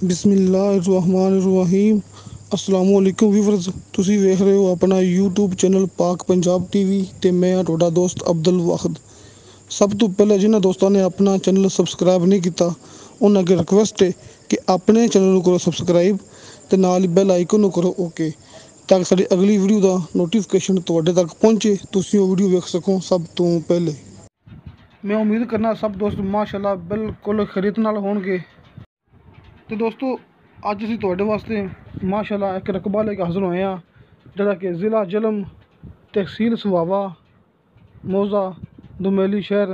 बिस्मिल्लाहिर्रहमानिर्रहीम अस्सलामुअलैकुम व्यूअर्स। ਤੁਸੀਂ ਵੇਖ ਰਹੇ ਹੋ ਆਪਣਾ YouTube ਚੈਨਲ ਪਾਕ ਪੰਜਾਬ ਟੀਵੀ ਤੇ ਮੈਂ ਹਾਂ ਤੁਹਾਡਾ ਦੋਸਤ ਅਬਦੁਲ ਵਾਹਿਦ। ਸਭ ਤੋਂ ਪਹਿਲਾਂ ਜਿਨ੍ਹਾਂ ਦੋਸਤਾਂ ਨੇ ਆਪਣਾ ਚੈਨਲ ਸਬਸਕ੍ਰਾਈਬ ਨਹੀਂ ਕੀਤਾ ਉਹਨਾਂ ਅੱਗੇ ਰਿਕੁਐਸਟ ਹੈ ਕਿ ਆਪਣੇ ਚੈਨਲ ਨੂੰ ਕਰੋ ਸਬਸਕ੍ਰਾਈਬ ਤੇ ਨਾਲ ਹੀ ਬੈਲ ਆਈਕਨ ਨੂੰ ਕਰੋ ਓਕੇ, ਤਾਂ ਕਿ ਸਾਡੀ ਅਗਲੀ ਵੀਡੀਓ ਦਾ ਨੋਟੀਫਿਕੇਸ਼ਨ ਤੁਹਾਡੇ ਤੱਕ ਪਹੁੰਚੇ, ਤੁਸੀਂ ਉਹ ਵੀਡੀਓ ਵੇਖ ਸਕੋ ਸਭ ਤੋਂ ਪਹਿਲੇ। ਮੈਂ ਉਮੀਦ ਕਰਨਾ ਸਭ ਦੋਸਤ ਮਾਸ਼ਾਅੱਲਾ ਬਿਲਕੁਲ ਖੈਰੀਅਤ ਨਾਲ ਹੋਣਗੇ। तो दोस्तों अज असीं तुहाडे वास्ते माशाअल्लाह एक रकबा लेके हाज़र होए हाँ, जिहड़ा कि ज़िला जलम तहसील सुहावा मौज़ा दुमेली शहर।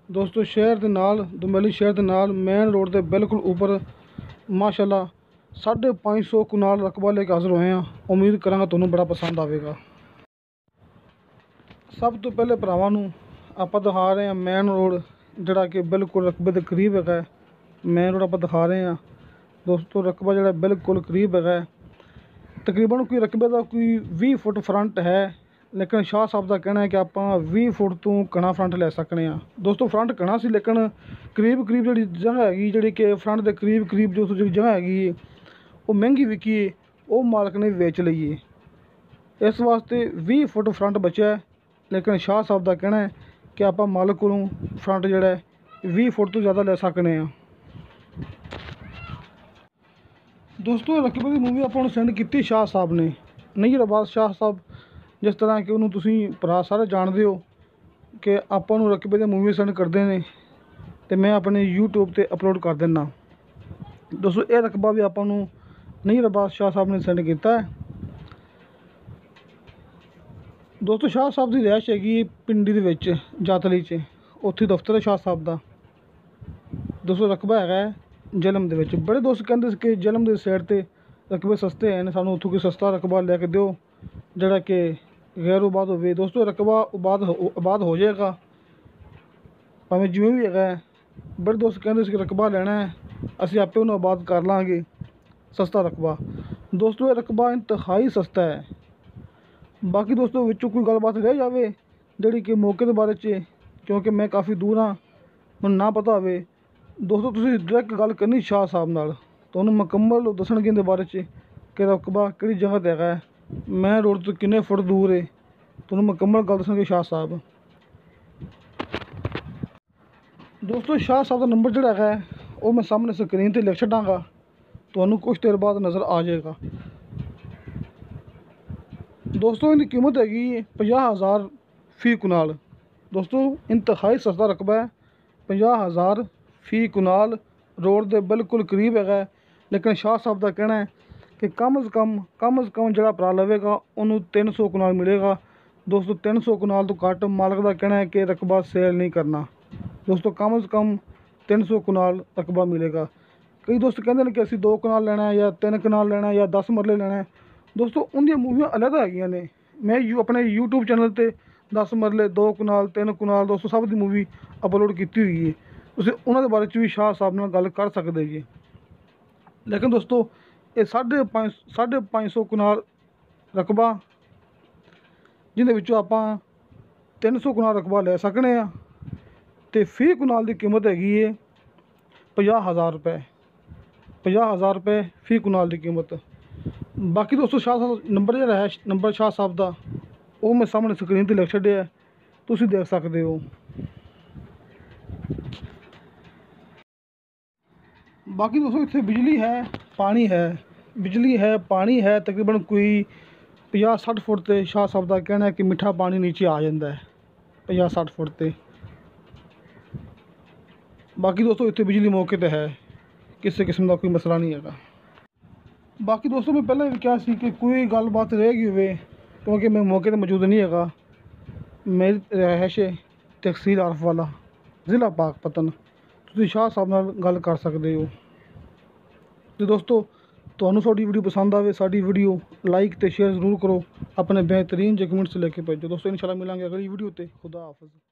दोस्तों शहर दे नाल दुमेली शहर दे नाल मेन रोड के बिल्कुल उपर माशाअल्लाह 550 कनाल रकबा लेके हाज़र होए हाँ। उम्मीद करांगा तुहानूं बड़ा पसंद आवेगा। सब तो पहले भरावां नूं आपां दिखा रहे हैं मेन रोड, जिहड़ा कि बिल्कुल रकबे के करीब है। मेन रोड आप दिखा रहे हैं दोस्तों, रकबा जो बिल्कुल करीब है। तकरीबन कोई रकबे का कोई 20 फुट फ्रंट है, लेकिन शाह साहब का कहना है कि आप 20 फुट तो घना फ्रंट लै सकते हैं। दोस्तों फ्रंट घना सी, लेकिन करीब करीब जी जगह हैगी जी कि फ्रंट के करीब करीब जो जगह हैगी वो महंगी विकी है, वो मालक ने वेच ली है। इस वास्ते 20 फुट फ्रंट बचा है, लेकिन शाह साहब का कहना है कि आप मालक को फ्रंट जोड़ा 20 फुट तो ज़्यादा लै सकते हैं। दोस्तों रकबे की मूवी आपको सेंड की शाह साहब ने, नहीं रबाज शाह साहब, जिस तरह कि उन्होंने तुसी भरा सारे जानते हो कि आपू रकबे की मूवी सेंड करते हैं तो मैं अपने यूट्यूब पर अपलोड कर देना। दोस्तों यह रकबा भी आपू नहीं रबाज शाह साहब ने सेंड किया है। दोस्तों शाह साहब की रिहाइश हैगी पिंडी दे विच जातली च, उत्थे दफ्तर है शाह साहब का। दोस्तों रकबा है जलम दे विच। बड़े दोस्त कहते कि जलम की साइड ते रकबे सस्ते हैं, सानू उत्थों कोई सस्ता रकबा लैके दो जिहड़ा कि गैर आबाद होवे। दोस्तों रकबा आबाद हो जाएगा भावें जिवें भी है। बड़े दोस्त कहते कि रकबा लेना है, असीं आपे उन्हें आबाद कर लांगे सस्ता रकबा। दोस्तों ये रकबा इंतहाई सस्ता है। बाकी दोस्तों विचों कोई गलबात रह जाए जिहड़ी कि मौके के बारे च, क्योंकि मैं काफ़ी दूर हाँ, मैं ना पता होवे, दोस्तों तुसीं डायरैक्ट गल करनी शाह साहब नाल, तुहानूं मुकम्मल दसणगे इहदे बारे च कि रकबा किहड़ी जगह ते है, मैं रोड तो किन्ने फुट दूर है, तुहानूं मुकम्मल गल दसणगे शाह साहब। दोस्तों शाह साहब का नंबर जिहड़ा है वो मैं सामने स्क्रीन ते लिख छड्डांगा, तुहानूं कुछ देर बाद नज़र आ जाएगा। दोस्तों इनकी कीमत हैगी 50,000 फी कनाल। दोस्तों इंतहाई सस्ता रकबा है, 50,000 फी कनाल रोड के बिल्कुल करीब है। लेकिन शाह साहब का कहना है कि कम से कम जो भरा लवेगा उन्होंने 300 कनाल मिलेगा। दोस्तों 300 कनाल तो घट मालक का कहना है कि रकबा सेल नहीं करना। दोस्तों कम से कम 300 कनाल रकबा मिलेगा। कई दोस्त कहते हैं कि असीं 2 कनाल लेना है या 3 कनाल लेना है या 10 मरले लेना है। दोस्तों उनकी मूवियाँ अलग है ने, मैं अपने यूट्यूब चैनल पर 10 मरले 2 कनाल 3 कनाल दोस्तों सब की मूवी अपलोड की हुई है। तुसीं उन्हां दे बारे च भी शाह साहब नाल गल कर सकते जी। लेकिन दोस्तों ये 550 कनाल रकबा जिहदे विचों आपां 300 कनाल रकबा लै सकने आ, तो फी कनाल की कीमत हैगी है 50,000 रुपये। 50,000 रुपये फी कनाल की कीमत। बाकी दोस्तों शाह साहब नंबर जो है नंबर शाह साहब का वो मैं सामने स्क्रीन पर लिख छड्डिया, तुसीं देख सकते हो। बाकी दोस्तों इत्थे बिजली है पानी है, बिजली है पानी है, तकरीबन कोई 50-60 फुट ते शाह साहब का कहना है कि मिठा पानी नीचे आ जाता है 50-60 फुट ते। बाकी दोस्तों इत्थे बिजली मौके ते है, किसी किस्म का कोई मसला नहीं है। बाकी दोस्तों मैं पहले भी कहा सी कि कोई गलबात रह गई हो, क्योंकि मैं मौके पर मौजूद नहीं है। मेरी रिहाइश है तहसील आरफ वाला ज़िला पाकपतन, तुसीं शाह साहब नाल गल कर सकते हो। तो दोस्तों तुहानूं साडी वीडियो पसंद आवे, साडी वीडियो लाइक तो शेयर जरूर करो, अपने बेहतरीन जे कमेंट्स लेके भेजो। दोस्तों इंशाल्लाह मिलांगे अगली वीडियो ते। खुदा हाफिज़।